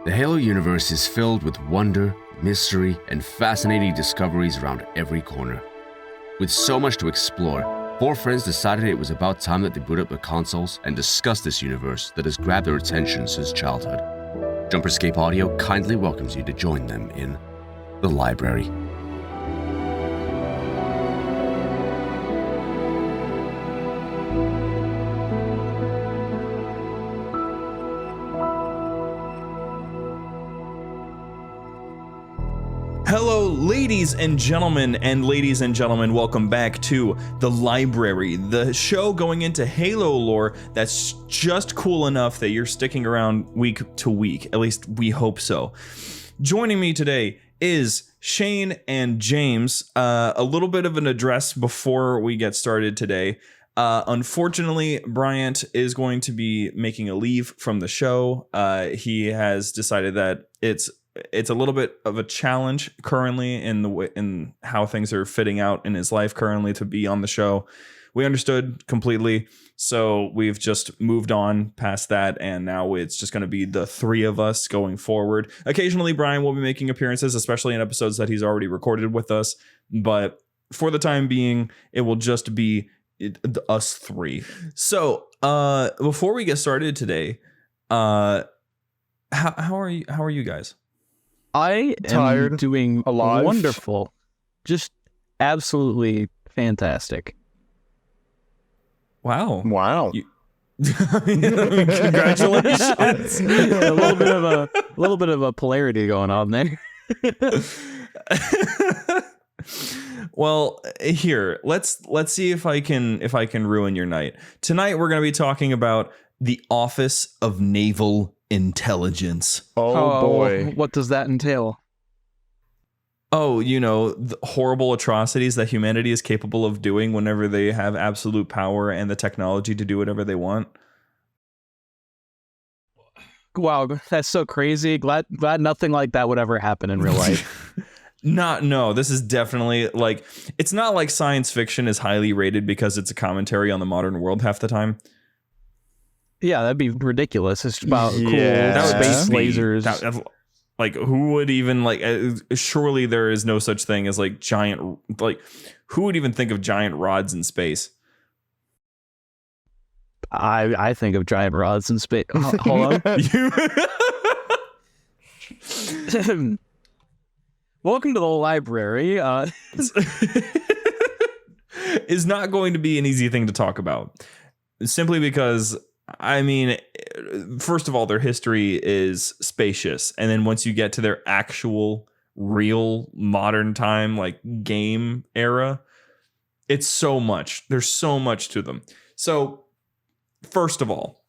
The Halo universe is filled with wonder, mystery, and fascinating discoveries around every corner. With so much to explore, four friends decided it was about time that they boot up their consoles and discuss this universe that has grabbed their attention since childhood. JumperScape Audio kindly welcomes you to join them in the library. Hello, ladies and gentlemen, welcome back to The Library, the show going into Halo lore that's just cool enough that you're sticking around week to week. At least we hope so. Joining me today is Shane and James. A little bit of an address before we get started today. Unfortunately, Bryant is going to be making a leave from the show. He has decided that it's a little bit of a challenge currently in how things are fitting out in his life currently to be on the show. We understood completely, so we've just moved on past that, and now it's just going to be the three of us going forward. Occasionally, Brian will be making appearances, especially in episodes that he's already recorded with us, but for the time being, it will just be us three. So, before we get started today, how are you guys? I am doing wonderful. Just absolutely fantastic. Wow. Congratulations. a little bit of a polarity going on there. Well, here, let's see if I can ruin your night. Tonight we're going to be talking about the Office of Naval Intelligence. Oh boy. What does that entail? Oh, the horrible atrocities that humanity is capable of doing whenever they have absolute power and the technology to do whatever they want. Wow, that's so crazy. Glad nothing like that would ever happen in real life. No, this is definitely it's not like science fiction is highly rated because it's a commentary on the modern world half the time. Yeah, that'd be ridiculous. It's about cool space lasers. Who would even surely there is no such thing as giant, who would even think of giant rods in space? I think of giant rods in space. Hold on. Welcome to the library. Is not going to be an easy thing to talk about, simply because first of all, their history is spacious, and then once you get to their actual real modern time game era, it's so much. There's so much to them. So first of all,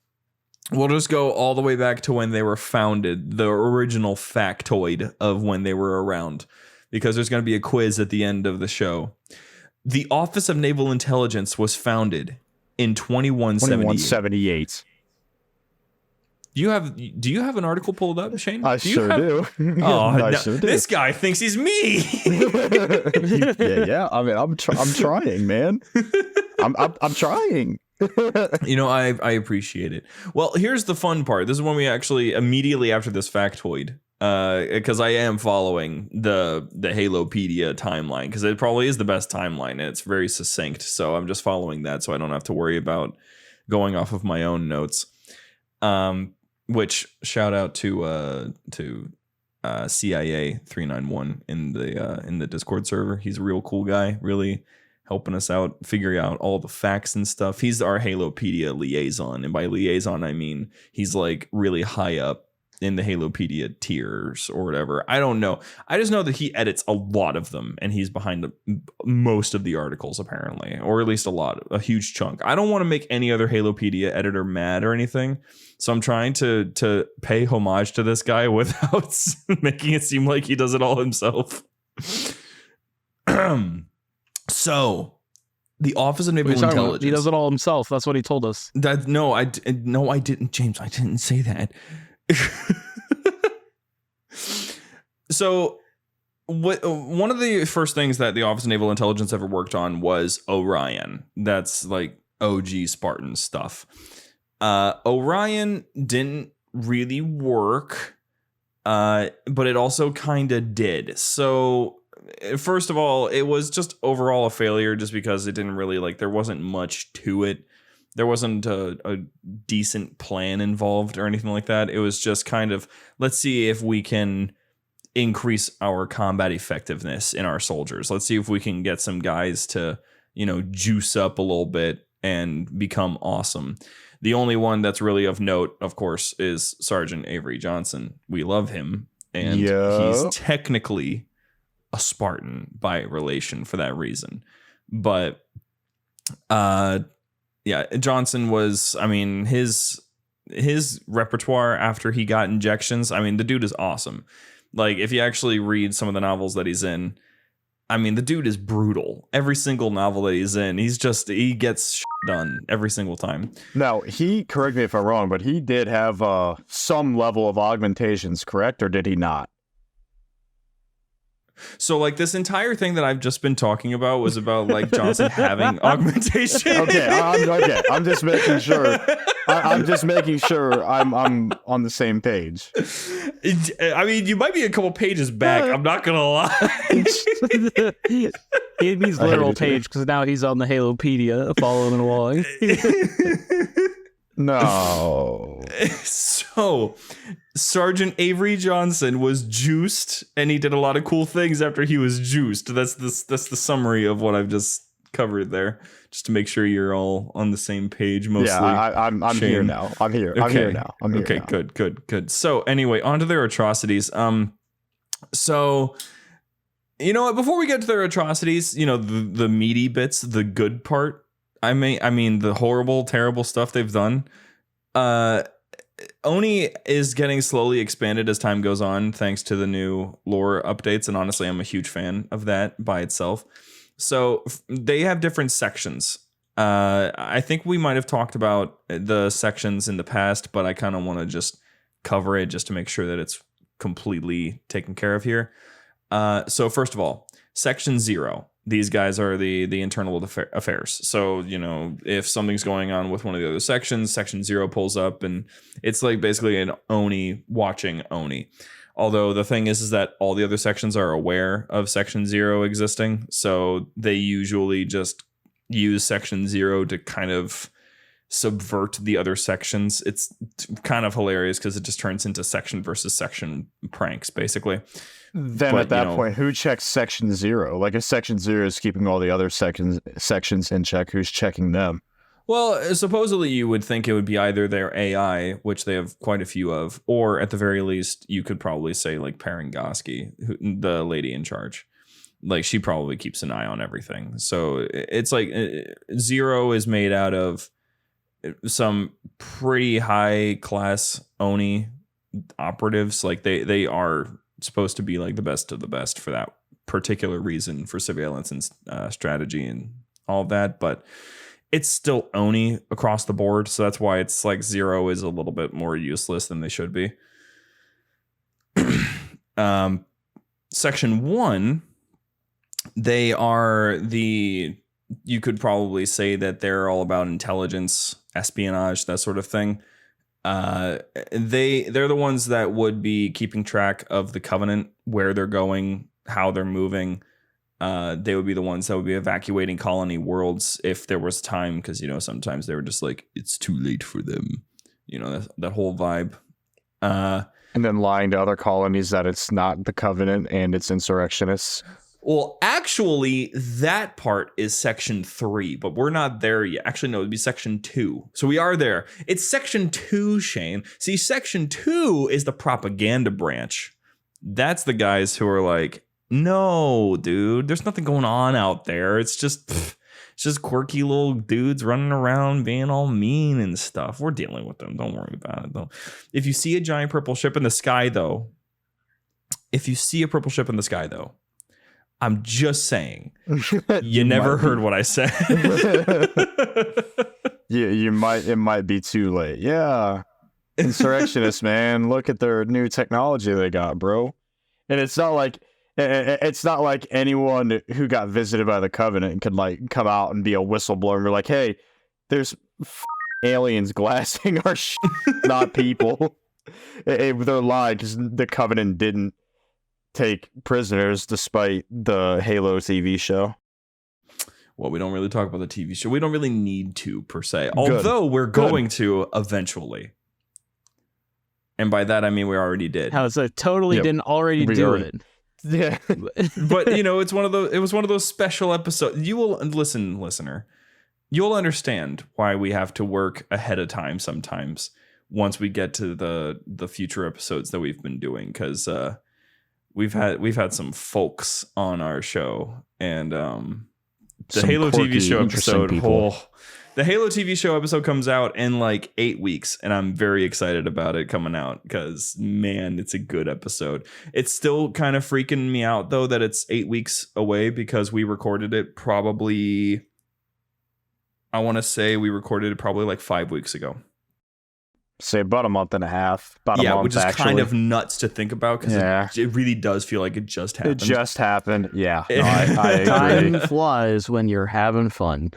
we'll just go all the way back to when they were founded, the original factoid of when they were around, because there's going to be a quiz at the end of the show. The Office of Naval Intelligence was founded in 2178. Do you have an article pulled up, Shane? I sure do. This guy thinks he's me. yeah. I mean, I'm trying, man. I'm trying. I appreciate it. Well, here's the fun part. This is when we actually immediately after this factoid, because I am following the Halopedia timeline, because it probably is the best timeline and it's very succinct. So I'm just following that, so I don't have to worry about going off of my own notes. Which shout out to CIA 391 in the Discord server. He's a real cool guy, really helping us out, figuring out all the facts and stuff. He's our Halopedia liaison, and by liaison I mean he's really high up in the Halopedia tiers or whatever. I don't know. I just know that he edits a lot of them, and he's behind most of the articles apparently, or at least a huge chunk. I don't want to make any other Halopedia editor mad or anything, so I'm trying to pay homage to this guy without making it seem like he does it all himself. So, the Office of Naval Intelligence. He does it all himself. That's what he told us. No, I didn't, James. I didn't say that. So, one of the first things that the Office of Naval Intelligence ever worked on was Orion. That's OG Spartan stuff. Orion didn't really work but it also kind of did. So first of all, it was just overall a failure just because it didn't really like, there wasn't much to it. There wasn't a decent plan involved or anything like that. It was just kind of, let's see if we can increase our combat effectiveness in our soldiers. Let's see if we can get some guys to, juice up a little bit and become awesome. The only one that's really of note, of course, is Sergeant Avery Johnson. We love him. And he's technically a Spartan by relation for that reason. But, yeah, Johnson was, his repertoire after he got injections, the dude is awesome. Like, if you actually read some of the novels that he's in, the dude is brutal. Every single novel that he's in, he gets shit done every single time. Now, correct me if I'm wrong, but he did have some level of augmentations, correct? Or did he not? So, like, this entire thing that I've just been talking about was about, like, Johnson having augmentation. Okay, I'm just making sure. I'm just making sure I'm on the same page. You might be a couple pages back. I'm not gonna lie. He needs literal page because now he's on the Halopedia following along. No. So, Sergeant Avery Johnson was juiced, and he did a lot of cool things after he was juiced. That's the summary of what I've just covered there, just to make sure you're all on the same page. Mostly, yeah, I'm here now. I'm here. Okay. I'm here now. Okay, now. Good. So, anyway, on to their atrocities. So, you know what? Before we get to their atrocities, the meaty bits, the good part. I mean, the horrible, terrible stuff they've done. Oni is getting slowly expanded as time goes on, thanks to the new lore updates. And honestly, I'm a huge fan of that by itself. So they have different sections. I think we might have talked about the sections in the past, but I kind of want to just cover it just to make sure that it's completely taken care of here. So first of all, Section 0. These guys are the internal affairs. So, if something's going on with one of the other sections, Section 0 pulls up, and it's like basically an Oni watching Oni. Although the thing is that all the other sections are aware of Section 0 existing. So they usually just use Section 0 to kind of subvert the other sections. It's kind of hilarious because it just turns into section versus section pranks, basically. Then at that point, who checks Section 0? Like, if Section 0 is keeping all the other sections in check, who's checking them? Well, supposedly you would think it would be either their AI, which they have quite a few of, or at the very least, you could probably say like Parangoski, the lady in charge. Like, she probably keeps an eye on everything. So it's like 0 is made out of some pretty high class Oni operatives. Like, they are supposed to be like the best of the best for that particular reason, for surveillance and strategy and all of that, but it's still Oni across the board, so that's why it's like 0 is a little bit more useless than they should be. Section 1, they are you could probably say that they're all about intelligence, espionage, that sort of thing. They're the ones that would be keeping track of the Covenant, where they're going, how they're moving. They would be the ones that would be evacuating colony worlds if there was time, because sometimes they were just like, it's too late for them, that whole vibe. And then lying to other colonies that it's not the Covenant and it's insurrectionists. Well, actually, that part is Section 3, but we're not there yet. Actually, no, it'd be Section 2. So we are there. It's Section 2, Shane. See, Section 2 is the propaganda branch. That's the guys who are like, no, dude, there's nothing going on out there. It's just quirky little dudes running around being all mean and stuff. We're dealing with them. Don't worry about it, though. If you see a giant purple ship in the sky, though, I'm just saying, you never heard what I said. Yeah, it might be too late. Yeah. Insurrectionists, man, look at their new technology they got, bro. And it's not like anyone who got visited by the Covenant could like come out and be a whistleblower and be like, hey, there's aliens glassing our shit, not people. They're lying because the Covenant didn't take prisoners despite the Halo TV show. Well, we don't really talk about the TV show. We don't really need to, per se. Although we're going to eventually. And by that, I mean we already did. How so? Totally didn't already do it. Yeah. But, it was one of those special episodes. You will listen, listener. You'll understand why we have to work ahead of time sometimes once we get to the future episodes that we've been doing, because we've had some folks on our show, and the Halo TV show episode. The Halo TV show episode comes out in like 8 weeks, and I'm very excited about it coming out because, man, it's a good episode. It's still kind of freaking me out though that it's 8 weeks away because we recorded it probably. I want to say we recorded it probably like 5 weeks ago. Say about a month and a half. About a month, which is kind of nuts to think about because it really does feel like it just happened. It just happened. Yeah. No, I agree. Time flies when you're having fun.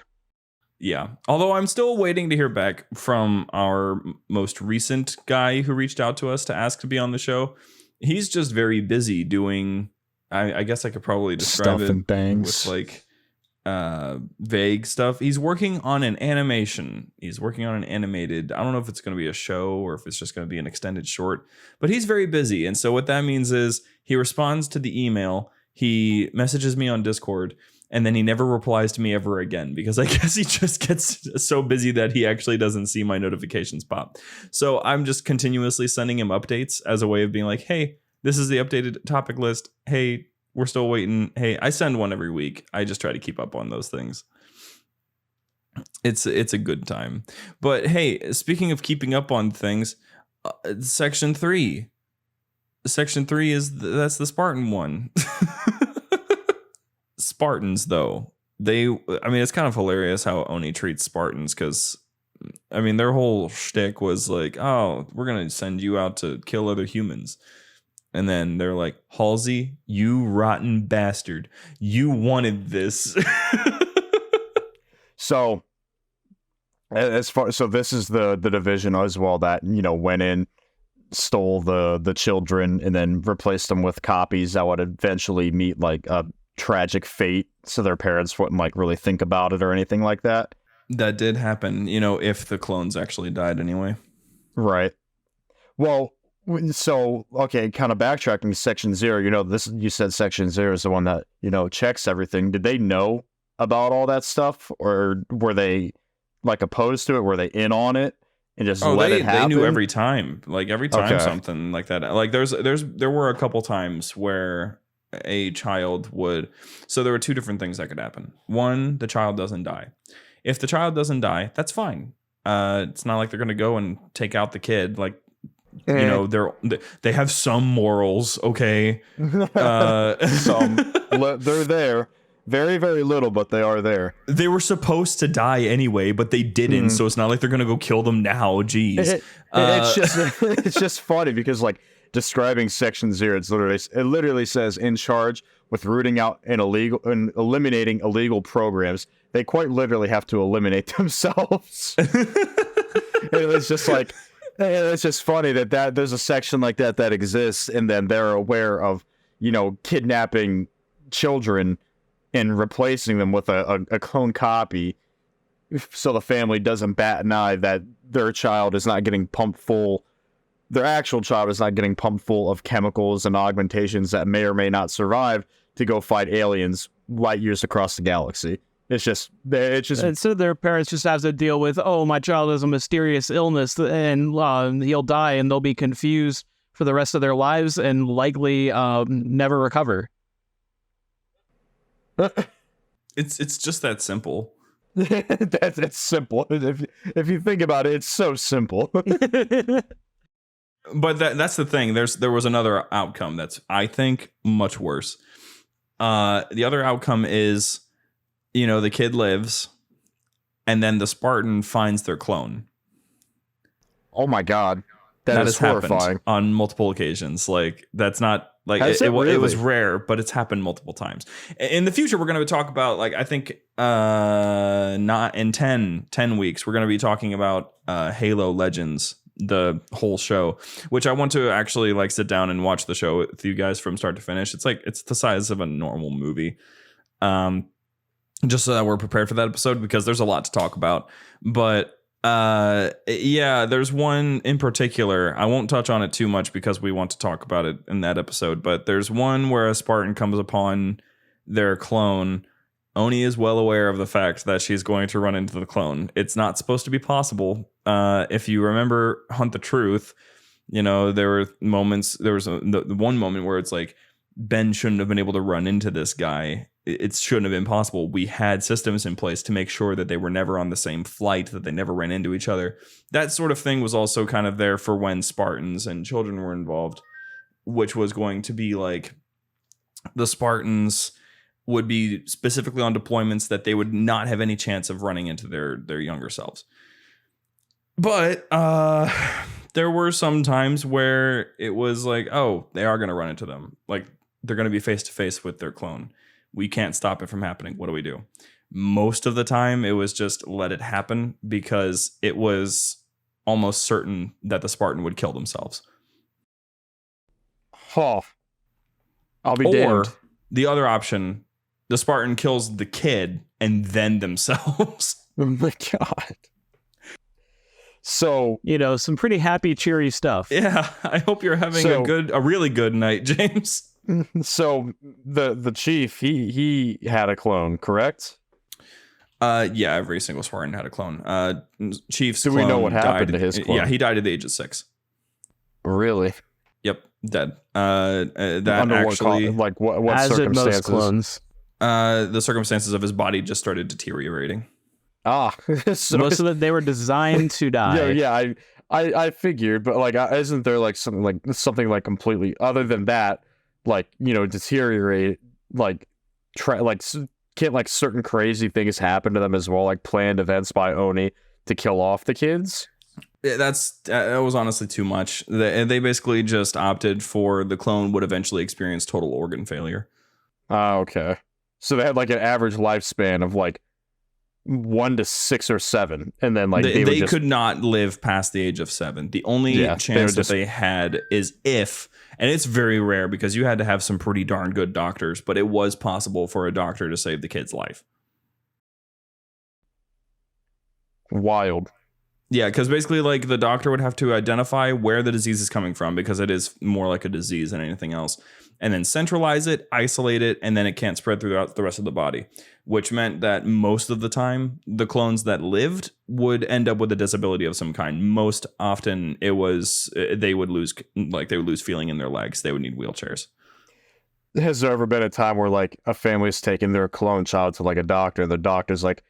Yeah. Although I'm still waiting to hear back from our most recent guy who reached out to us to ask to be on the show. He's just very busy doing, I guess I could probably describe stuff it and things. with like vague stuff. He's working on an animation. He's working on an animated. I don't know if it's going to be a show or if it's just going to be an extended short, but he's very busy. And so what that means is he responds to the email. He messages me on Discord, and then he never replies to me ever again because I guess he just gets so busy that he actually doesn't see my notifications pop. So I'm just continuously sending him updates as a way of being like, hey, this is the updated topic list. Hey, we're still waiting. Hey, I send one every week. I just try to keep up on those things. It's a good time. But hey, speaking of keeping up on things, Section 3. Section 3 that's the Spartan one. Spartans, though, it's kind of hilarious how Oni treats Spartans because, their whole shtick was like, oh, we're going to send you out to kill other humans. And then they're like, Halsey, you rotten bastard. You wanted this. So this is the division as well that, went in, stole the children and then replaced them with copies that would eventually meet like a tragic fate so their parents wouldn't like really think about it or anything like that. That did happen, if the clones actually died anyway. Right. Well, so, okay, kind of backtracking to Section 0, you said Section 0 is the one that, checks everything. Did they know about all that stuff, or were they, like, opposed to it? Were they in on it and just let it happen? They knew every time. Like, every time something like that. Like, there were a couple times where a child would... So there were two different things that could happen. One, the child doesn't die. If the child doesn't die, that's fine. It's not like they're going to go and take out the kid, like... they have some morals, okay? Some. They're there. Very, very little, but they are there. They were supposed to die anyway, but they didn't, so it's not like they're going to go kill them now. Jeez. It's just funny because, like, describing Section 0, it literally says, in charge with rooting out and eliminating illegal programs. They quite literally have to eliminate themselves. It's just like... It's just funny that there's a section like that exists, and then they're aware of, kidnapping children and replacing them with a clone copy, so the family doesn't bat an eye that their child is not getting pumped full. Their actual child is not getting pumped full of chemicals and augmentations that may or may not survive to go fight aliens light years across the galaxy. It's just. And so their parents just have to deal with, oh, my child has a mysterious illness and he'll die, and they'll be confused for the rest of their lives and likely never recover. It's just that simple. It's simple. If you think about it, it's so simple. But that's the thing. There was another outcome that's, I think, much worse. The other outcome is, the kid lives, and then the Spartan finds their clone. Oh my God. That is has horrifying. Happened on multiple occasions. Like, that's not like it was rare, but it's happened multiple times. In the future, we're going to talk about, like, I think not in 10 weeks, we're going to be talking about Halo Legends the whole show, which I want to actually like sit down and watch the show with you guys from start to finish. It's the size of a normal movie. Just so that we're prepared for that episode, because there's a lot to talk about. But yeah, there's one in particular. I won't touch on it too much because we want to talk about it in that episode. But there's one where a Spartan comes upon their clone. Oni is well aware of the fact that she's going to run into the clone. It's not supposed to be possible. If you remember Hunt the Truth, you know, there were moments. There was the one moment where it's like, Ben shouldn't have been able to run into this guy. It shouldn't have been possible. We had systems in place to make sure that they were never on the same flight, that they never ran into each other. That sort of thing was also kind of there for when Spartans and children were involved, which was going to be like the Spartans would be specifically on deployments that they would not have any chance of running into their younger selves. But there were some times where it was like, oh, they are going to run into them. Like, they're going to be face to face with their clone. We can't stop it from happening. What do we do? Most of the time, it was just let it happen, because it was almost certain that the Spartan would kill themselves. Oh, I'll be Or damned. the other option, the Spartan kills the kid and then themselves. Oh my God. So, You know, some pretty happy, cheery stuff. Yeah, I hope you're having a really good night, James. so the chief, he had a clone, correct? Yeah, every single Spartan had a clone. Chief's Do we know clone what happened died, to his clone? Yeah, he died at the age of 6. Really? Yep, dead. That Under actually, what As in most circumstances? clones. the circumstances of his body just started deteriorating. Ah, so Most of it, they were designed to die. yeah. I figured, but like, isn't there like something like completely other than that, like, you know, deteriorate, like, can't like certain crazy things happen to them as well, like planned events by Oni to kill off the kids? Yeah, that was honestly too much. They basically just opted for the clone would eventually experience total organ failure. Ah, okay. So they had like an average lifespan of like 1 to 6 or 7, and then like they would just... could not live past the age of 7. The only chance that they had is if, and it's very rare because you had to have some pretty darn good doctors, but it was possible for a doctor to save the kid's life. Wild. Yeah, because basically, like, the doctor would have to identify where the disease is coming from, because it is more like a disease than anything else, and then centralize it, isolate it, and then it can't spread throughout the rest of the body, which meant that most of the time, the clones that lived would end up with a disability of some kind. Most often, it was they would lose feeling in their legs. They would need wheelchairs. Has there ever been a time where like a family's taken their clone child to like a doctor, and the doctor's like,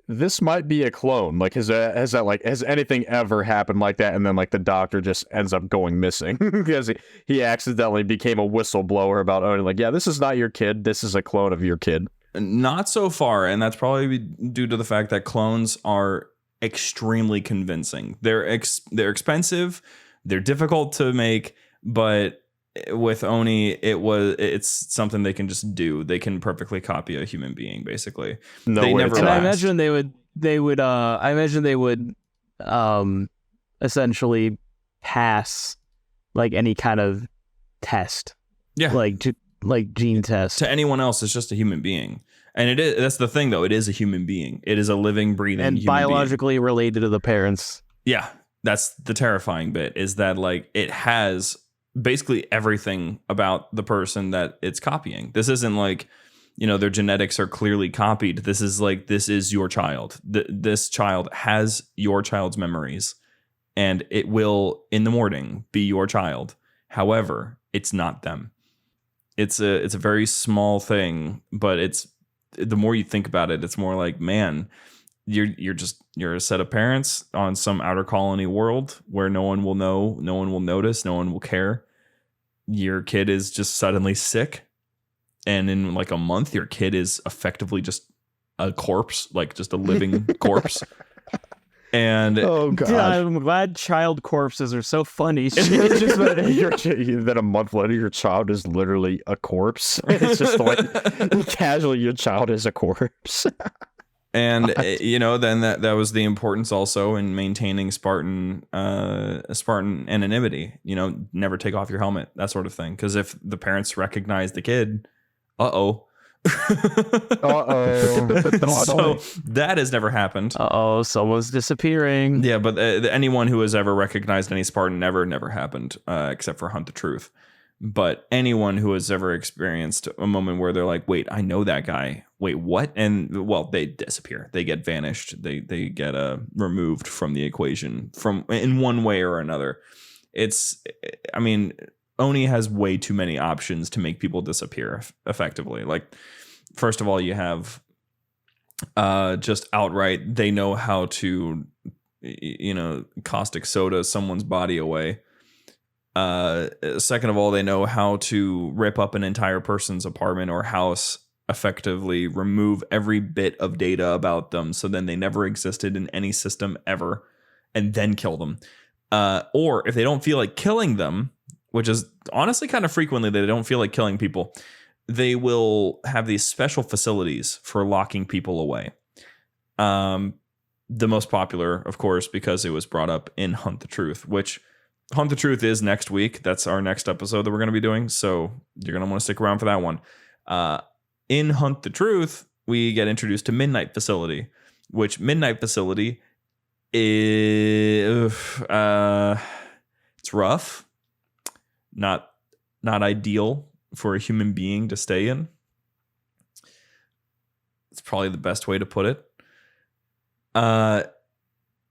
this might be a clone? Like, has anything ever happened like that? And then like the doctor just ends up going missing because he accidentally became a whistleblower about owning, like, yeah, this is not your kid. This is a clone of your kid. Not so far, and that's probably due to the fact that clones are extremely convincing. They're expensive, they're difficult to make, but with Oni, it's something they can just do. They can perfectly copy a human being, basically. No they way never to And I last. imagine they would essentially pass like any kind of test. Yeah. Like gene test. To anyone else, it's just a human being. And that's the thing, though. It is a human being. It is a living, breathing And human biologically related to the parents. being. Yeah, that's the terrifying bit, is that like it has basically everything about the person that it's copying. This isn't like, you know, their genetics are clearly copied. This is like, this is your child. This child has your child's memories, and it will in the morning be your child. However, it's not them. It's a very small thing, but it's, the more you think about it, it's more like, man, you're a set of parents on some outer colony world where no one will know, no one will notice, no one will care. Your kid is just suddenly sick, and in like a month, your kid is effectively just a corpse, like just a living corpse. And Oh god! Yeah, I'm glad child corpses are so funny. It's just that a month later, your child is literally a corpse. It's just like casually, your child is a corpse. And then that was the importance also in maintaining Spartan anonymity. Never take off your helmet, that sort of thing. Because if the parents recognize the kid, uh-oh. So that has never happened. Someone's disappearing. Yeah, but anyone who has ever recognized any Spartan never happened, except for Hunt the Truth. But anyone who has ever experienced a moment where they're like, wait, I know that guy. Wait, what? And well, they disappear. They get vanished. They get removed from the equation in one way or another. Oni has way too many options to make people disappear effectively. Like, first of all, you have just outright, they know how to, caustic soda someone's body away. Second of all, they know how to rip up an entire person's apartment or house, effectively remove every bit of data about them, so then they never existed in any system ever, and then kill them. Or if they don't feel like killing them, which is honestly kind of frequently they don't feel like killing people, they will have these special facilities for locking people away. The most popular, of course, because it was brought up in Hunt the Truth, which Hunt the Truth is next week. That's our next episode that we're going to be doing. So you're going to want to stick around for that one. In Hunt the Truth, we get introduced to Midnight Facility, which Midnight Facility is it's rough, not ideal for a human being to stay in. It's probably the best way to put it.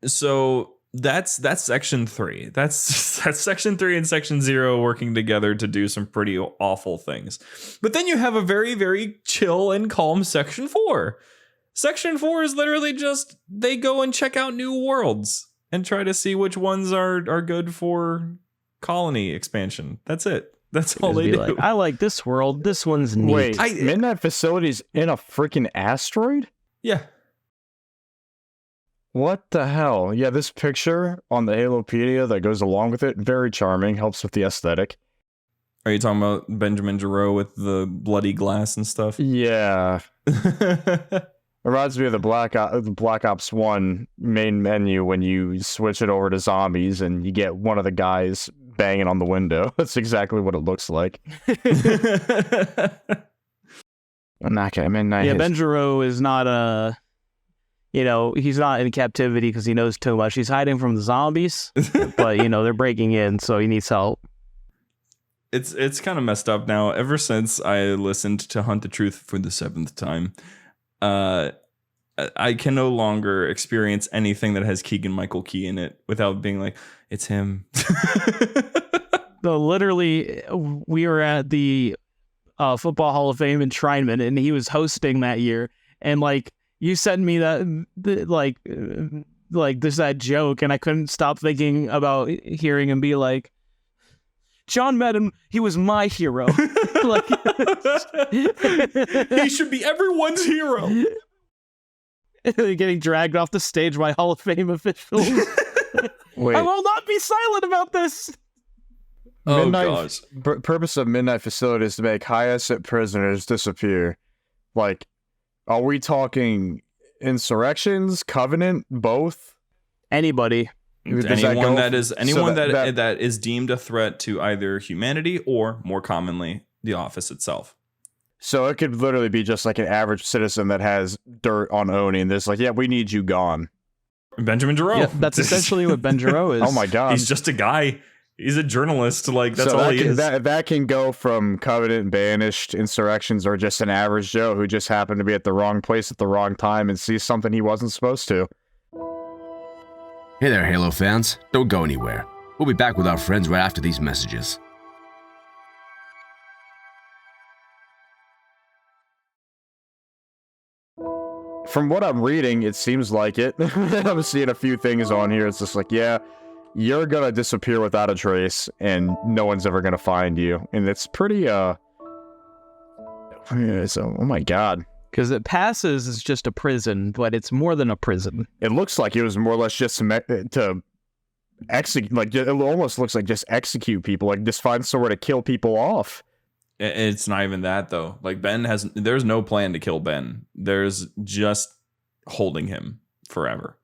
So that's section 3. That's section 3 and section 0 working together to do some pretty awful things. But then you have a very, very chill and calm section 4. Section 4 is literally just they go and check out new worlds and try to see which ones are good for colony expansion. That's it. That's all they do. Like, I like this world. This one's neat. Wait, Midnight Facility's in a freaking asteroid? Yeah. What the hell? Yeah, this picture on the Halopedia that goes along with it, very charming, helps with the aesthetic. Are you talking about Benjamin Giroux with the bloody glass and stuff? Yeah. Reminds me of the Black Ops 1 main menu when you switch it over to zombies and you get one of the guys banging on the window. That's exactly what it looks like. Ben Giroux is not he's not in captivity because he knows too much. He's hiding from the zombies, but they're breaking in, so he needs help. It's kind of messed up now. Ever since I listened to Hunt the Truth for the 7th time, I can no longer experience anything that has Keegan-Michael Key in it without being like, it's him. No, literally, we were at the Football Hall of Fame enshrinement, and he was hosting that year, and you sent me that there's that joke, and I couldn't stop thinking about hearing him be like, John Madden, he was my hero. He should be everyone's hero. Getting dragged off the stage by Hall of Fame officials. Wait. I will not be silent about this. Gosh. Purpose of Midnight Facility is to make high asset prisoners disappear. Are we talking insurrections, Covenant, both? Anybody. Anyone that is deemed a threat to either humanity or, more commonly, the office itself. So it could literally be just like an average citizen that has dirt on Oni and there's we need you gone. Benjamin Giroux. Yeah, that's essentially what Ben Giroux is. Oh my god. He's just a guy. He's a journalist. That's all he is. That can go from Covenant, banished, insurrections, or just an average Joe who just happened to be at the wrong place at the wrong time and sees something he wasn't supposed to. Hey there, Halo fans. Don't go anywhere. We'll be back with our friends right after these messages. From what I'm reading, it seems like it. I'm seeing a few things on here. It's just you're gonna disappear without a trace, and no one's ever gonna find you. And it's pretty, oh my god. Because it passes as just a prison, but it's more than a prison. It looks like it was more or less just to execute, it almost looks like just execute people, just find somewhere to kill people off. It's not even that, though. Ben there's no plan to kill Ben. There's just holding him forever.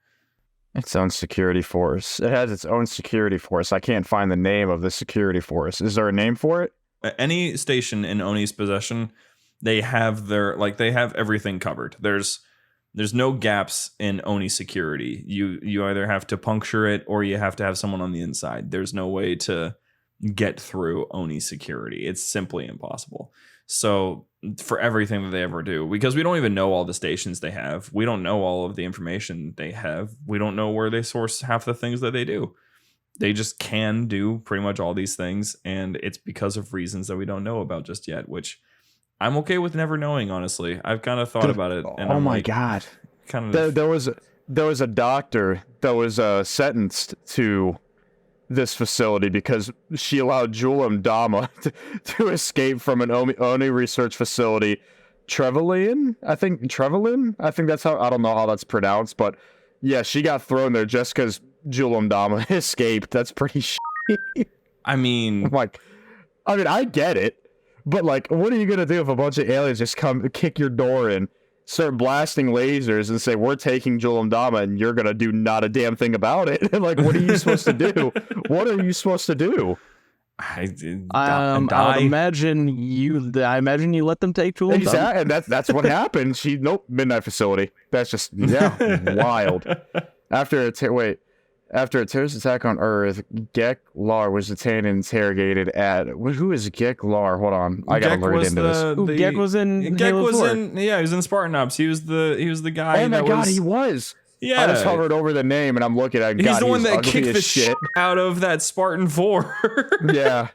Its own security force. It has its own security force. I can't find the name of the security force. Is there a name for it? Any station in Oni's possession, they have everything covered. There's no gaps in Oni security. You either have to puncture it or you have to have someone on the inside. There's no way to get through Oni security. It's simply impossible. So for everything that they ever do, because we don't even know all the stations they have, we don't know all of the information they have, we don't know where they source half the things that they do. They just can do pretty much all these things, and it's because of reasons that we don't know about just yet, which I'm okay with never knowing, honestly. I've kind of thought about it. And oh my god. Kind of there was a doctor that was sentenced to this facility because she allowed Julim Dama to escape from an Oni research facility. Trevelyan? I think that's how, I don't know how that's pronounced, but yeah, she got thrown there just because Julim Dama escaped. That's pretty shitty. I mean, I get it, but like, what are you gonna do if a bunch of aliens just come kick your door in, start blasting lasers, and say, we're taking Julim Dama, and you're gonna do not a damn thing about it? Like, what are you supposed to do? What are you supposed to do? I would imagine you let them take Julim Dama. Exactly, and that's what happened. Midnight facility. That's just wild. After a terrorist attack on Earth, Gek Lar was detained and interrogated at... Who is Gek Lar? Hold on. I gotta read into this. Gek was in he was in Spartan Ops. He was the guy. Oh my god, he was. Yeah. I just hovered over the name and I'm looking at... He's the one that kicked the shit out of that Spartan 4. Yeah.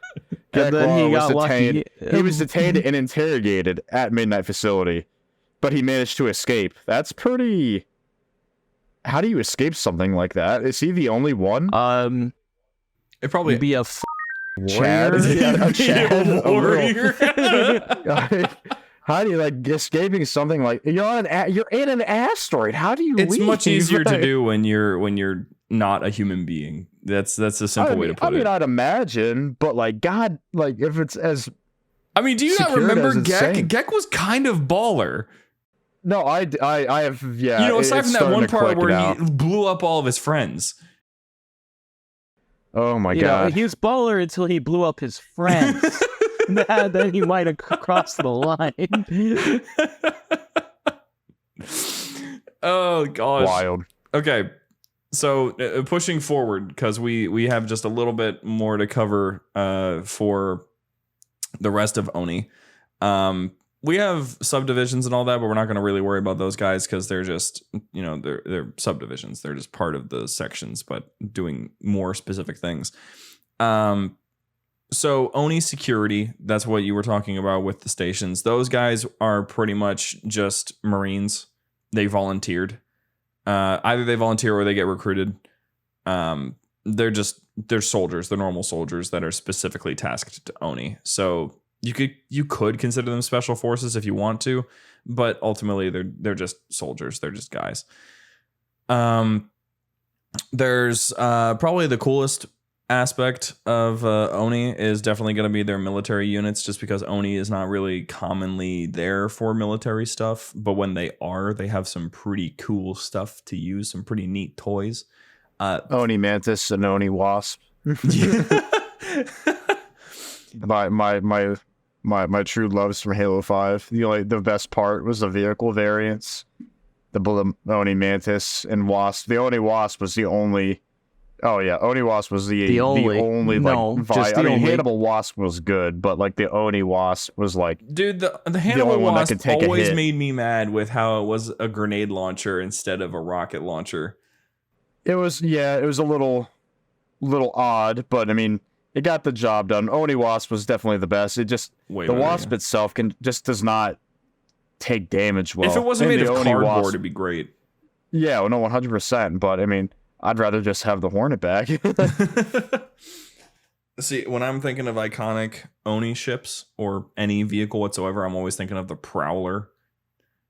And then he got lucky. He was detained and interrogated at Midnight facility, but he managed to escape. That's pretty... How do you escape something like that? Is he the only one? It probably be a Chad. warrior. Chad, warrior. How do you escaping something like you're in an asteroid? How do you? It's leave? much easier to do when you're not a human being. That's a simple way to put it. I'd imagine, but God, if it's as. Do you not remember Gek? Gek was kind of baller. No, I have, yeah. Aside from that one part where he blew up all of his friends. Oh my god. He was baller until he blew up his friends. Then he might have crossed the line. Oh gosh. Wild. Okay. So pushing forward, because we have just a little bit more to cover for the rest of Oni. We have subdivisions and all that, but we're not going to really worry about those guys because they're just, they're subdivisions. They're just part of the sections, but doing more specific things. So Oni security, that's what you were talking about with the stations. Those guys are pretty much just Marines. They volunteered. Either they volunteer or they get recruited. They're soldiers. They're normal soldiers that are specifically tasked to Oni. So you could consider them special forces if you want to, but ultimately they're just soldiers. They're just guys. There's probably the coolest aspect of Oni is definitely going to be their military units, just because Oni is not really commonly there for military stuff, but when they are, they have some pretty cool stuff to use, some pretty neat toys. Oni Mantis and Oni Wasp. My true loves from Halo 5. The best part was the vehicle variants. The Oni Mantis and Wasp. The Oni Wasp was the only. Oh yeah, Oni Wasp was the only Hannibal Wasp was good, but the Oni Wasp was dude, the Hannibal Wasp always made me mad with how it was a grenade launcher instead of a rocket launcher. It was a little odd, but it got the job done. Oni Wasp was definitely the best. It just Wasp itself does not take damage well. If it wasn't made of cardboard, it'd be great. Yeah, no, 100%. But I'd rather just have the Hornet back. See, when I'm thinking of iconic Oni ships or any vehicle whatsoever, I'm always thinking of the Prowler.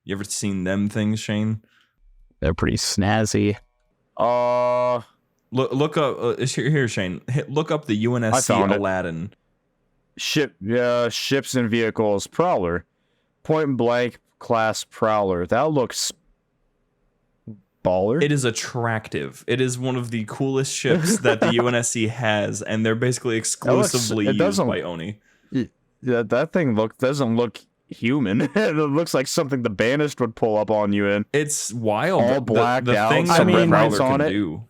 You ever seen them things, Shane? They're pretty snazzy. Look up here, Shane. Look up the UNSC Aladdin. Ships and vehicles Prowler, point blank class Prowler. That looks Baller. It is attractive. It is one of the coolest ships that the UNSC has, and they're basically exclusively used by Oni. Yeah, that thing doesn't look human. It looks like something the Banished would pull up on you in. It's wild. All blacked the out, things some that red Prowler lights on can it. do.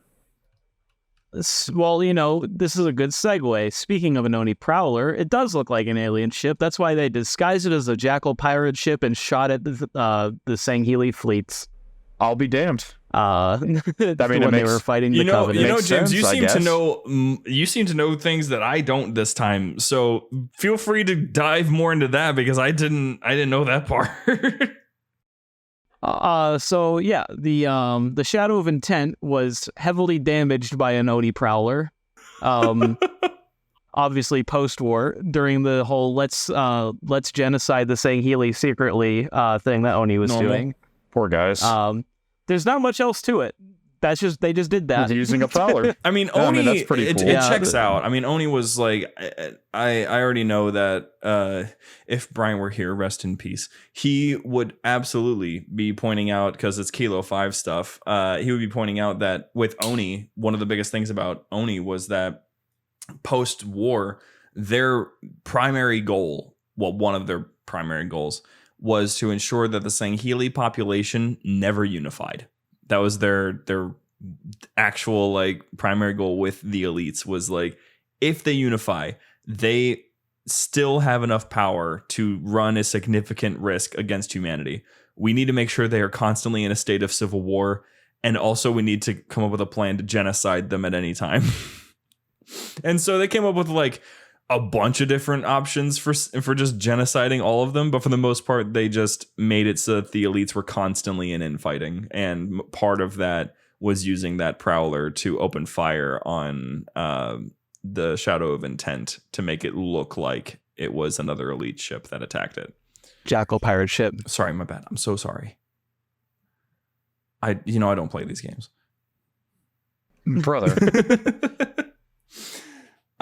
Well, this is a good segue. Speaking of an Oni Prowler, it does look like an alien ship. That's why they disguised it as a Jackal pirate ship and shot at the Sangheili fleets. I'll be damned. When they were fighting the Covenant. James, you Makes seem sense, to know. You seem to know things that I don't this time. So feel free to dive more into that because I didn't know that part. So yeah, the Shadow of Intent was heavily damaged by an Oni Prowler. Obviously post-war during the whole let's genocide the Sangheili secretly thing that Oni was doing. Poor guys. There's not much else to it. They just did that. Using a Prowler. I mean, Yeah, Oni, that's pretty cool. it checks out. I mean, Oni was like, I already know that if Brian were here, rest in peace, he would absolutely be pointing out, because it's Kilo 5 stuff, he would be pointing out that with Oni, one of the biggest things about Oni was that post-war, their primary goal, one of their primary goals, was to ensure that the Sangheili population never unified. That was their actual primary goal with the elites, was like, if they unify, they still have enough power to run a significant risk against humanity. We need to make sure they are constantly in a state of civil war, and also we need to come up with a plan to genocide them at any time. And so they came up with a bunch of different options for just genociding all of them, but for the most part, they just made it so that the elites were constantly in infighting, and part of that was using that Prowler to open fire on the Shadow of Intent to make it look like it was another elite ship that attacked it. Jackal pirate ship. Sorry, my bad. I'm so sorry. I don't play these games. Brother.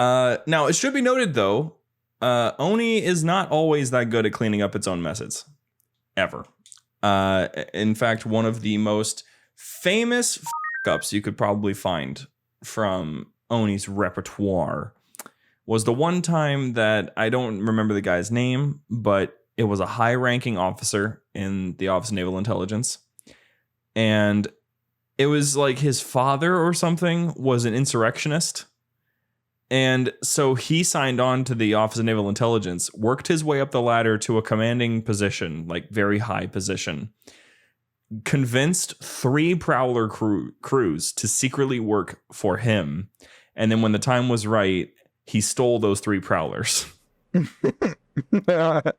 Now, it should be noted, though, Oni is not always that good at cleaning up its own messes. Ever. In fact, one of the most famous f***ups you could probably find from Oni's repertoire was the one time that, I don't remember the guy's name, but it was a high-ranking officer in the Office of Naval Intelligence. And it was like his father or something was an insurrectionist. And so he signed on to the Office of Naval Intelligence, worked his way up the ladder to a commanding position, very high position, convinced 3 Prowler crews to secretly work for him. And then when the time was right, he stole those 3 Prowlers. God.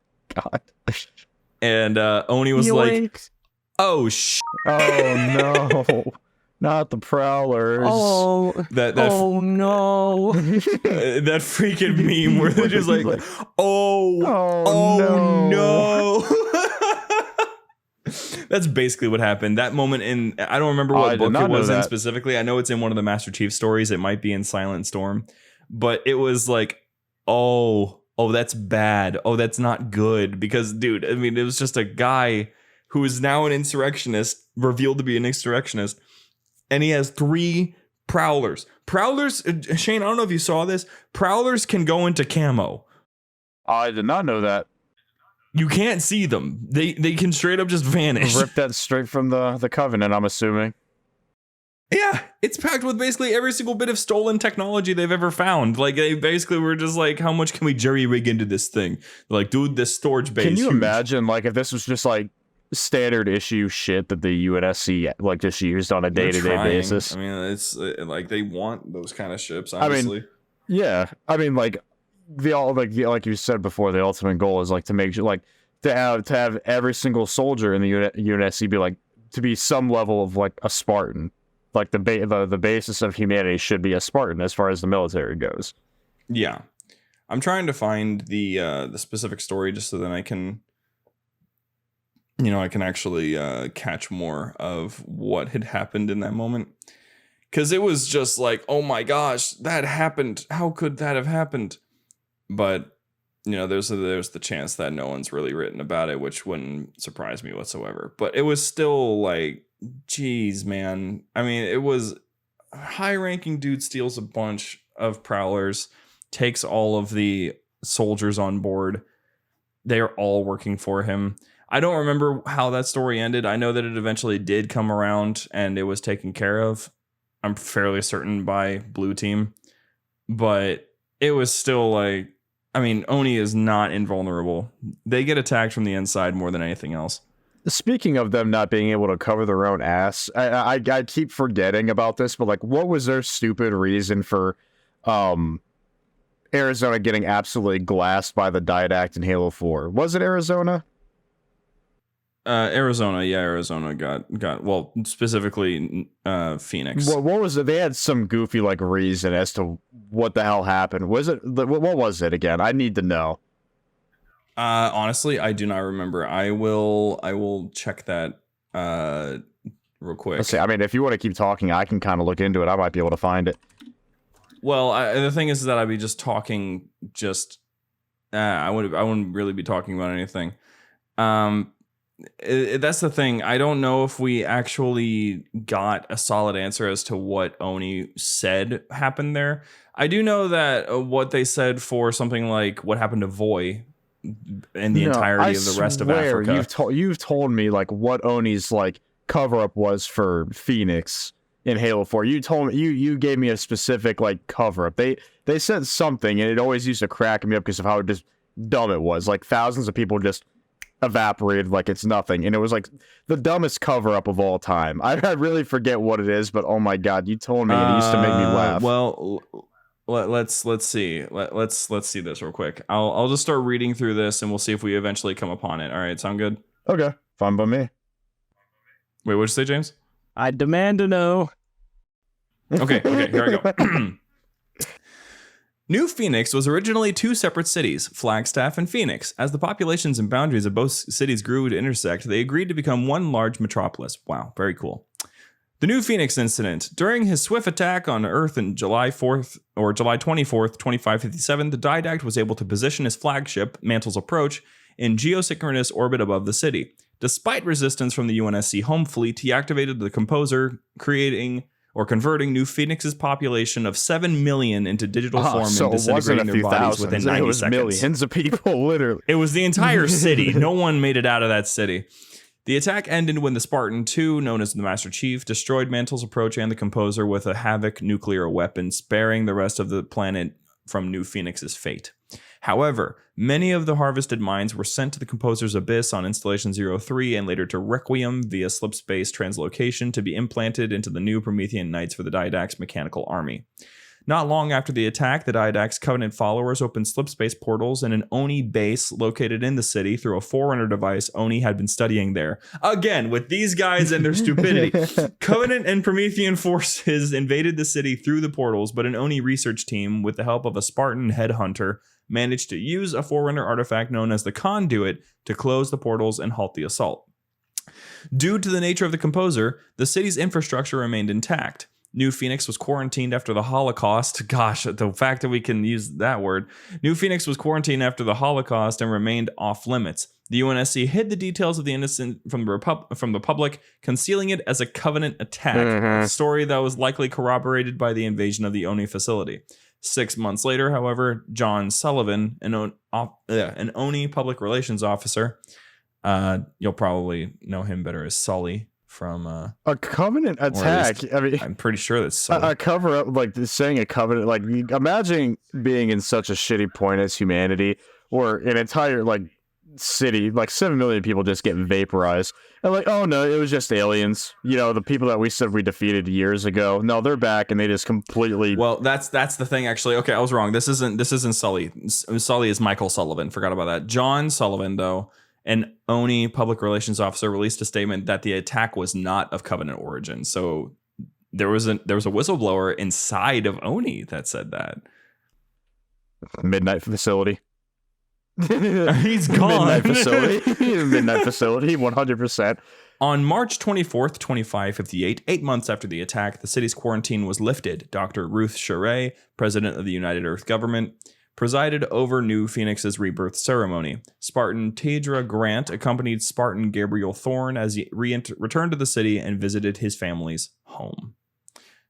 And Oni was like, oh, Oh, no. Not the Prowlers. Oh, oh no. That freaking meme where they're just like, no. That's basically what happened. That moment I don't remember what book it was in specifically. I know it's in one of the Master Chief stories. It might be in Silent Storm. But it was like, oh, that's bad. Oh, that's not good. Because, dude, I mean, it was just a guy who is now an insurrectionist, revealed to be an insurrectionist. And he has 3 Prowlers. Prowlers, Shane, I don't know if you saw this. Prowlers can go into camo. I did not know that. You can't see them. They can straight up just vanish. Ripped that straight from the Covenant, I'm assuming. Yeah, it's packed with basically every single bit of stolen technology they've ever found. They basically were just like, how much can we jerry rig into this thing? They're like, dude, this storage bay is huge. Can you imagine, if this was just standard issue shit that the UNSC just used on a day-to-day basis? I mean, it's they want those kind of ships, honestly. I mean, yeah. I mean, like you said before, the ultimate goal is to make sure to have every single soldier in the UNSC be to be some level of a Spartan. The basis of humanity should be a Spartan as far as the military goes. Yeah, I'm trying to find the specific story just so that I can, I can actually catch more of what had happened in that moment, because it was just like, oh my gosh, that happened. How could that have happened? But there's the chance that no one's really written about it, which wouldn't surprise me whatsoever. But it was still geez, man. I mean, it was a high-ranking dude steals a bunch of prowlers, takes all of the soldiers on board. They are all working for him. I don't remember how that story ended. I know that it eventually did come around and it was taken care of. I'm fairly certain by Blue Team. But it was still like, I mean, Oni is not invulnerable. They get attacked from the inside more than anything else. Speaking of them not being able to cover their own ass, I keep forgetting about this, but like, what was their stupid reason for Arizona getting absolutely glassed by the Didact in Halo 4? Was it Arizona? Arizona got well, specifically Phoenix. What was it? They had some goofy like reason as to what the hell happened. Was it what was it again? I need to know. Honestly, I do not remember. I will check that real quick. Let's see. I mean, if you want to keep talking, I can kind of look into it. I might be able to find it. Well, the thing is that I'd be just talking. I wouldn't really be talking about anything. That's the thing. I don't know if we actually got a solid answer as to what Oni said happened there. I do know that what they said for something like what happened to Voy and the entirety of the rest of Africa. You've told me like what Oni's like cover up was for Phoenix in Halo 4. You told me you gave me a specific like cover up. They said something and it always used to crack me up because of how just dumb it was. Like thousands of people just evaporated like it's nothing, and it was like the dumbest cover up of all time. I really forget what it is, but oh my god, you told me and it used to make me laugh. Well, let's see. Let's see this real quick. I'll just start reading through this, and we'll see if we eventually come upon it. All right, sound good? Okay, fine by me. Wait, what'd you say, James? I demand to know. Okay, here I go. New Phoenix was originally two separate cities, Flagstaff and Phoenix. As the populations and boundaries of both cities grew to intersect, they agreed to become one large metropolis. Wow, very cool. The New Phoenix incident. During his swift attack on Earth on July 24th, 2557, the Didact was able to position his flagship, Mantle's Approach, in geosynchronous orbit above the city. Despite resistance from the UNSC home fleet, he activated the Composer, converting New Phoenix's population of 7 million into digital form and disintegrating their bodies within 90 seconds. Millions of people, literally. It was the entire city. No one made it out of that city. The attack ended when the Spartan II, known as the Master Chief, destroyed Mantle's Approach and the Composer with a Havoc nuclear weapon, sparing the rest of the planet from New Phoenix's fate. However, many of the harvested minds were sent to the Composer's Abyss on Installation 03 and later to Requiem via slip-space translocation to be implanted into the new Promethean Knights for the Didact's mechanical army. Not long after the attack, the Didact's Covenant followers opened slip-space portals in an Oni base located in the city through a Forerunner device Oni had been studying there. Again, with these guys and their stupidity. Covenant and Promethean forces invaded the city through the portals, but an Oni research team, with the help of a Spartan headhunter, managed to use a Forerunner artifact known as the Conduit to close the portals and halt the assault. Due to the nature of the Composer, the city's infrastructure remained intact. New Phoenix was quarantined after the Holocaust. Gosh, the fact that we can use that word. New Phoenix was quarantined after the Holocaust and remained off limits. The UNSC hid the details of the incident from the public, concealing it as a Covenant attack, a story that was likely corroborated by the invasion of the Oni facility. 6 months later, however, John Sullivan, an Oni public relations officer, you'll probably know him better as Sully from a Covenant attack. I mean, I'm pretty sure that's Sully. A cover up, like saying a Covenant. Like, imagine being in such a shitty point as humanity, or an entire like city, like 7 million people just get vaporized, and like, oh no, it was just aliens. You know, the people that we said we defeated years ago. No, they're back, and they just completely. Well, that's the thing. Actually, okay, I was wrong. This isn't Sully. Sully is Michael Sullivan. Forgot about that. John Sullivan, though, an Oni public relations officer, released a statement that the attack was not of Covenant origin. So there was a whistleblower inside of Oni that said that. Midnight facility. He's gone. Midnight facility, 100%. On March 24th, 2558, 8 months after the attack, the city's quarantine was lifted. Dr. Ruth Sherray, president of the United Earth Government, presided over New Phoenix's rebirth ceremony. Spartan Tadra Grant accompanied Spartan Gabriel Thorne as he returned to the city and visited his family's home.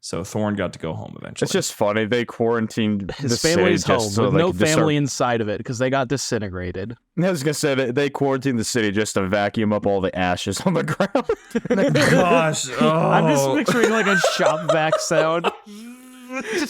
So Thorne got to go home eventually. It's just funny. They quarantined His the family's city home just so with they no could just family inside of it because they got disintegrated. I was gonna say they quarantined the city just to vacuum up all the ashes on the ground. Gosh, I'm just picturing like a shop vac sound. Hey,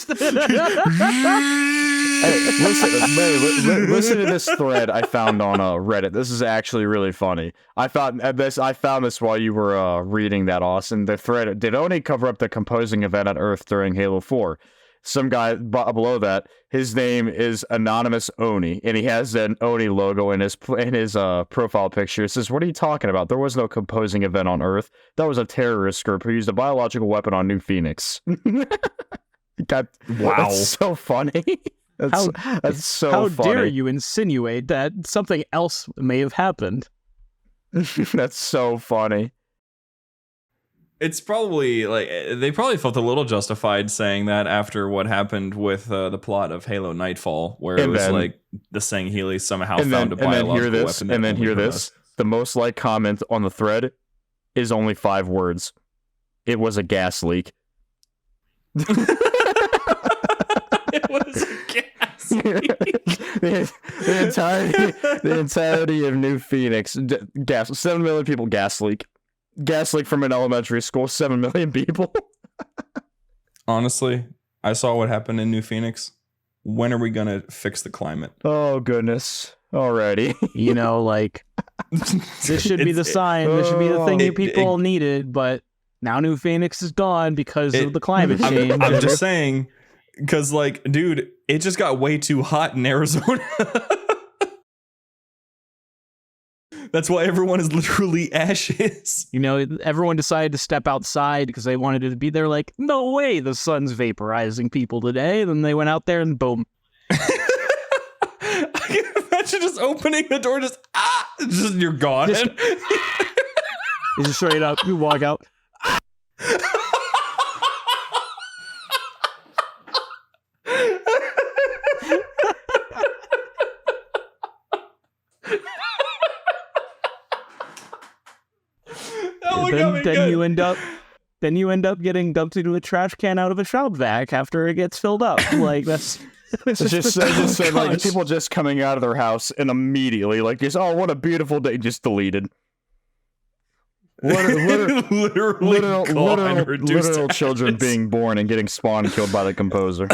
listen to this thread I found on Reddit. This is actually really funny. I found this while you were reading that, Austin. The thread: did Oni cover up the composing event on Earth during Halo 4? Some guy below that, his name is Anonymous Oni, and he has an Oni logo in his profile picture. It says, "What are you talking about? There was no composing event on Earth. That was a terrorist group who used a biological weapon on New Phoenix." Wow, that's so funny. That's so how funny. dare you insinuate that something else may have happened? That's so funny. It's probably like they probably felt a little justified saying that after what happened with the plot of Halo Nightfall, where it was like the Sangheili somehow found a biological weapon. And then hear this: the most liked comment on the thread is only 5 words. It was a gas leak. It was a gas leak. the entirety of New Phoenix, 7 million people gas leak. Gas leak from an elementary school, 7 million people. Honestly, I saw what happened in New Phoenix. When are we gonna fix the climate? Oh goodness. Alrighty. You know, like this should be the sign. This should be the thing you people needed, but now New Phoenix is gone because of the climate change. I'm just saying, because like, dude, it just got way too hot in Arizona. That's why everyone is literally ashes. You know, everyone decided to step outside because they wanted it to be there. Like, no way, the sun's vaporizing people today. Then they went out there and boom. I can imagine just opening the door, just you're gone. Just straight up, you walk out. Then you end up getting dumped into a trash can out of a shop vac after it gets filled up. Like that's just like people just coming out of their house and immediately like just, oh, what a beautiful day, just deleted. Literal children being born and getting spawned killed by the composer.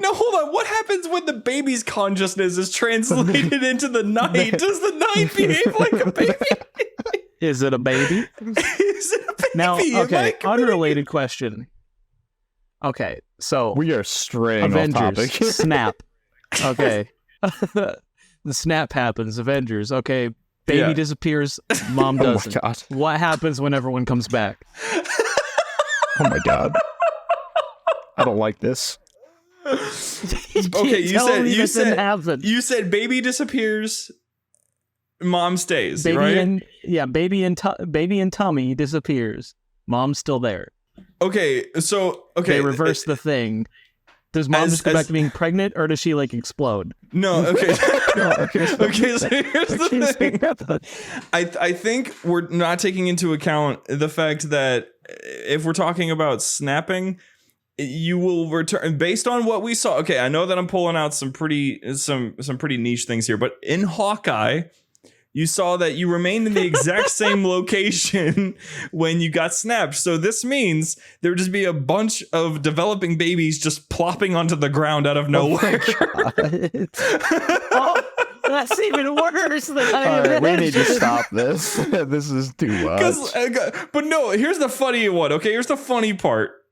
Now hold on, what happens when the baby's consciousness is translated into the night? Does the night behave like a baby? Is it a baby? Is it a baby? Now, okay, unrelated question. Okay, so we are straying Avengers, off topic. Snap. Okay. The snap happens, Avengers. Okay, baby disappears, mom doesn't. Oh my God. What happens when everyone comes back? Oh my God. I don't like this. Okay, you said baby disappears, mom stays, baby right? Baby and tummy disappears. Mom's still there. Okay, so they reverse the thing. Does mom just go back to being pregnant, or does she like explode? No. Okay. Okay. So here's the thing. I think we're not taking into account the fact that if we're talking about snapping, you will return based on what we saw. Okay, I know that I'm pulling out some pretty niche things here, but in Hawkeye, you saw that you remained in the exact same location when you got snapped. So this means there would just be a bunch of developing babies just plopping onto the ground out of nowhere. Oh, that's even worse than I imagined. We need to stop this. This is too much. But no, here's the funny one. Okay, here's the funny part.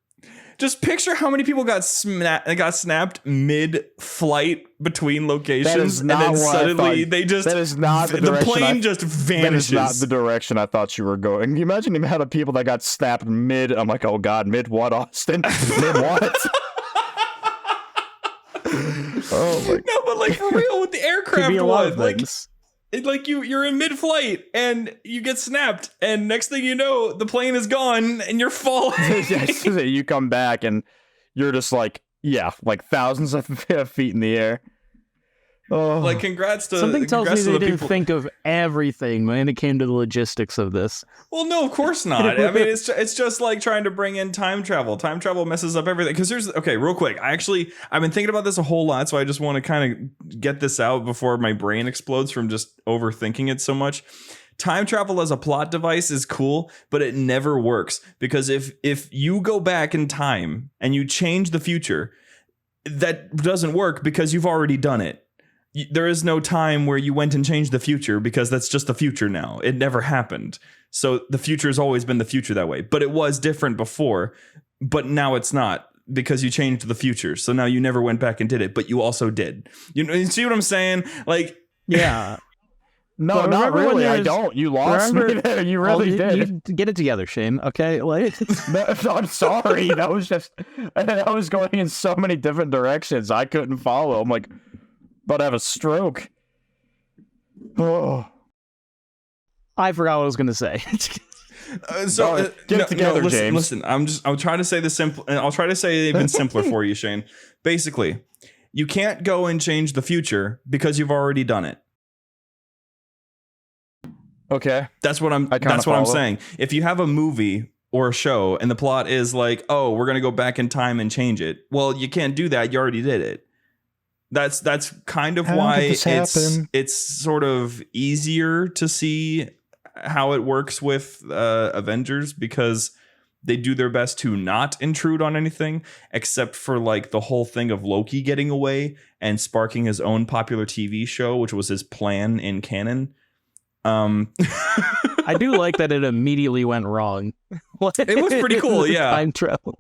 Just picture how many people got snapped mid-flight between locations, and then suddenly they just that is not the plane just vanishes. That is not the direction I thought you were going. Can you imagine the amount of people that got snapped mid? I'm like, oh God, mid what, Austin? Mid what? Oh my! No, but like for real with the aircraft one, like you're in mid-flight and you get snapped, and next thing you know, the plane is gone and you're falling. Yes, you come back and you're just like Yeah, like thousands of feet in the air. Oh. Like, congrats to Something tells me congrats to they the didn't people. think of everything when it came to the logistics of this. Well, no, of course not. I mean, it's just like trying to bring in time travel. Time travel messes up everything. Because okay, real quick. I've been thinking about this a whole lot, so I just want to kind of get this out before my brain explodes from just overthinking it so much. Time travel as a plot device is cool, but it never works because if you go back in time and you change the future, that doesn't work because you've already done it. There is no time where you went and changed the future because that's just the future now. It never happened. So the future has always been the future that way. But it was different before, but now it's not because you changed the future. So now you never went back and did it, but you also did. You see what I'm saying? Like, yeah. No, But not remember when really. I there's- don't. You lost me there. You really did. You get it together, Shane. Okay, like No, I'm sorry. That was going in so many different directions. I couldn't follow. I'm like, about to have a stroke. Oh. I forgot what I was going to say. Get it together, listen, James. Listen, I'll try to say this simple. I'll try to say it even simpler for you, Shane. Basically, you can't go and change the future because you've already done it. Okay. That's what I'm follow. saying. If you have a movie or a show and the plot is like, oh, we're going to go back in time and change it. Well, you can't do that. You already did it. That's kind of How why did this happen? it's sort of easier to see how it works with Avengers because they do their best to not intrude on anything except for like the whole thing of Loki getting away and sparking his own popular TV show, which was his plan in canon. I do like that it immediately went wrong. It was pretty cool, yeah. Time travel.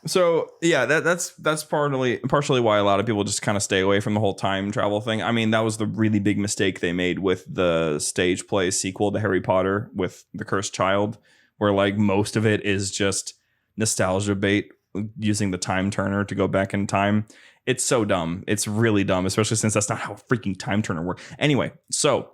So yeah, that's partially why a lot of people just kind of stay away from the whole time travel thing. I mean, that was the really big mistake they made with the stage play sequel to Harry Potter with The Cursed Child, where like most of it is just nostalgia bait using the time turner to go back in time. It's so dumb. It's really dumb, especially since that's not how a freaking time turner works. Anyway, so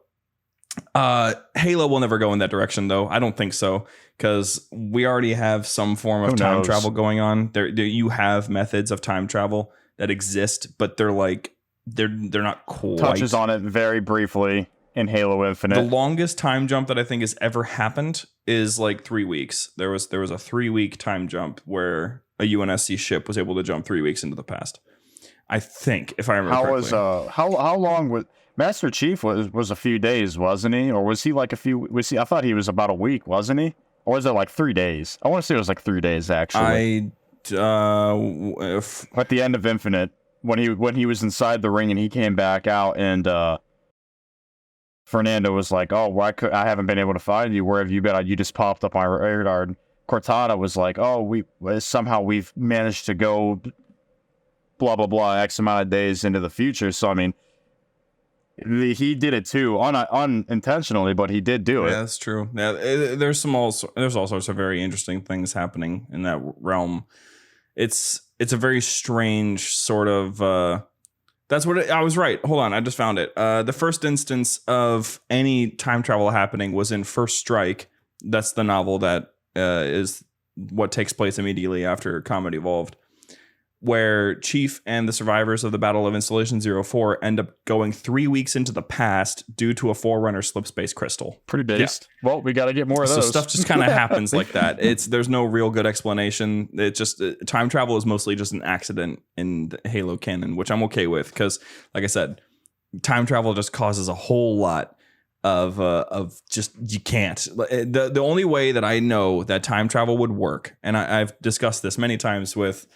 Halo will never go in that direction, though. I don't think so, because we already have some form of Who time knows? travel going on. You have methods of time travel that exist, but they're not quite. Touches on it very briefly in Halo Infinite. The longest time jump that I think has ever happened is like 3 weeks. There was a 3-week time jump where a UNSC ship was able to jump 3 weeks into the past. I think, if I remember correctly. How long was Master Chief was a few days, wasn't he? Or was he like a few? I thought he was about a week, wasn't he? Or was it like 3 days? I want to say it was like 3 days actually. At the end of Infinite, when he was inside the ring and he came back out, and Fernando was like, "Oh, I haven't been able to find you. Where have you been? You just popped up my radar." And Cortana was like, "Oh, we've managed to go blah blah blah X amount of days into the future." So I mean, he did it too, unintentionally, but he did do it. Yeah, that's true. Yeah, there's all sorts of very interesting things happening in that realm. It's a very strange sort of. That's what I was right. Hold on, I just found it. The first instance of any time travel happening was in First Strike. That's the novel that is what takes place immediately after Comedy Evolved, where Chief and the survivors of the Battle of Installation 04 end up going 3 weeks into the past due to a Forerunner slip space crystal. Pretty based. Yeah. Well, we got to get more of those. So stuff just kind of happens like that. There's no real good explanation. It just time travel is mostly just an accident in the Halo canon, which I'm okay with because, like I said, time travel just causes a whole lot of just you can't. The only way that I know that time travel would work, and I've discussed this many times with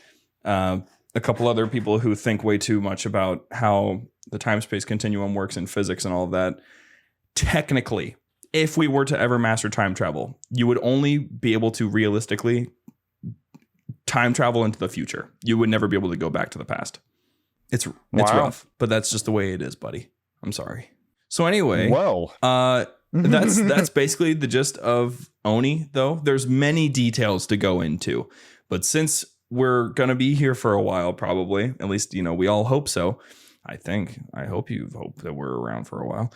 a couple other people who think way too much about how the time-space continuum works in physics and all of that. Technically, if we were to ever master time travel, you would only be able to realistically time travel into the future. You would never be able to go back to the past. It's rough, but that's just the way it is, buddy. I'm sorry. So anyway, that's basically the gist of Oni, though. There's many details to go into, but since we're going to be here for a while, probably. At least, we all hope so. I hope you hope that we're around for a while.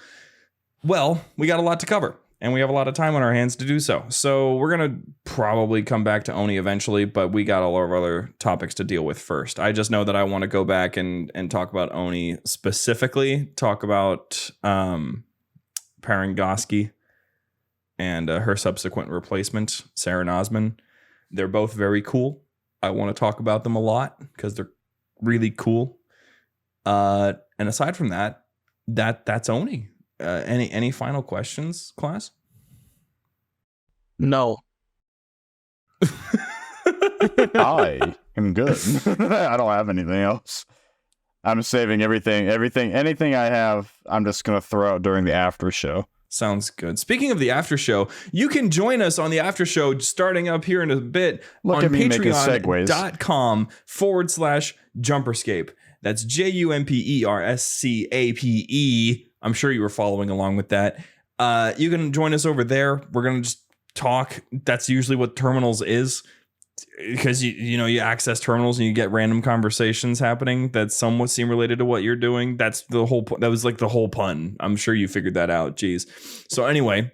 Well, we got a lot to cover. and we have a lot of time on our hands to do so. So we're going to probably come back to Oni eventually, but we got all our other topics to deal with first. I just know that I want to go back and talk about Oni specifically, talk about Parangoski and her subsequent replacement, Sarah Nosman. They're both very cool. I want to talk about them a lot because they're really cool. And aside from that's Oni. Any final questions, class? No. I am good. I don't have anything else. I'm saving anything I have. I'm just gonna throw out during the after show. Sounds good. Speaking of the after show, you can join us on the after show starting up here in a bit on patreon.com/JumperScape. That's JumperScape. I'm sure you were following along with that. You can join us over there. We're going to just talk. That's usually what Terminals is, because you access Terminals and you get random conversations happening that somewhat seem related to what you're doing. That's the whole that was like the whole pun. I'm sure you figured that out. Jeez. So anyway,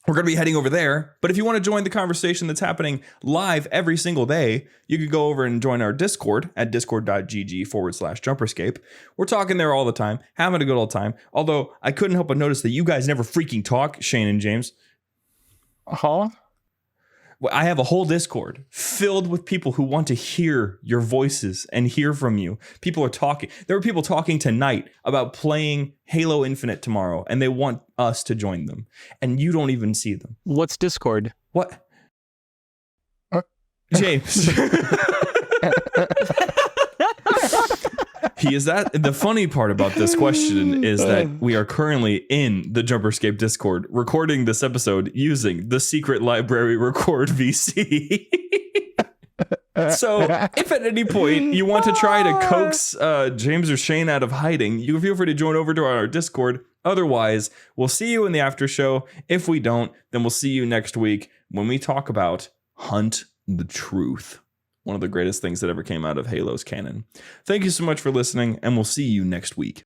we're going to be heading over there. But if you want to join the conversation that's happening live every single day, you could go over and join our Discord at discord.gg/JumperScape. We're talking there all the time, having a good old time. Although I couldn't help but notice that you guys never freaking talk, Shane and James. Huh? Well, I have a whole Discord filled with people who want to hear your voices and hear from you. People are talking. There were people talking tonight about playing Halo Infinite tomorrow, and they want us to join them. And you don't even see them. What's Discord? What? James. The funny part about this question is that we are currently in the JumperScape Discord recording this episode using the secret library record VC. So if at any point you want to try to coax James or Shane out of hiding, you feel free to join over to our Discord. Otherwise, we'll see you in the after show. If we don't, then we'll see you next week when we talk about Hunt the Truth. One of the greatest things that ever came out of Halo's canon. Thank you so much for listening, and we'll see you next week.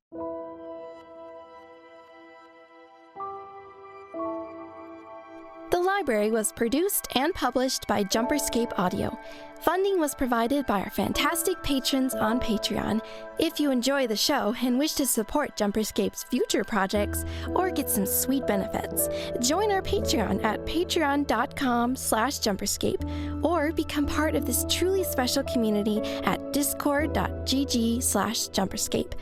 The library was produced and published by JumperScape Audio. Funding was provided by our fantastic patrons on Patreon. If you enjoy the show and wish to support JumperScape's future projects or get some sweet benefits, join our Patreon at patreon.com/JumperScape or become part of this truly special community at discord.gg/JumperScape.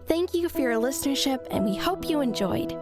Thank you for your listenership, and we hope you enjoyed.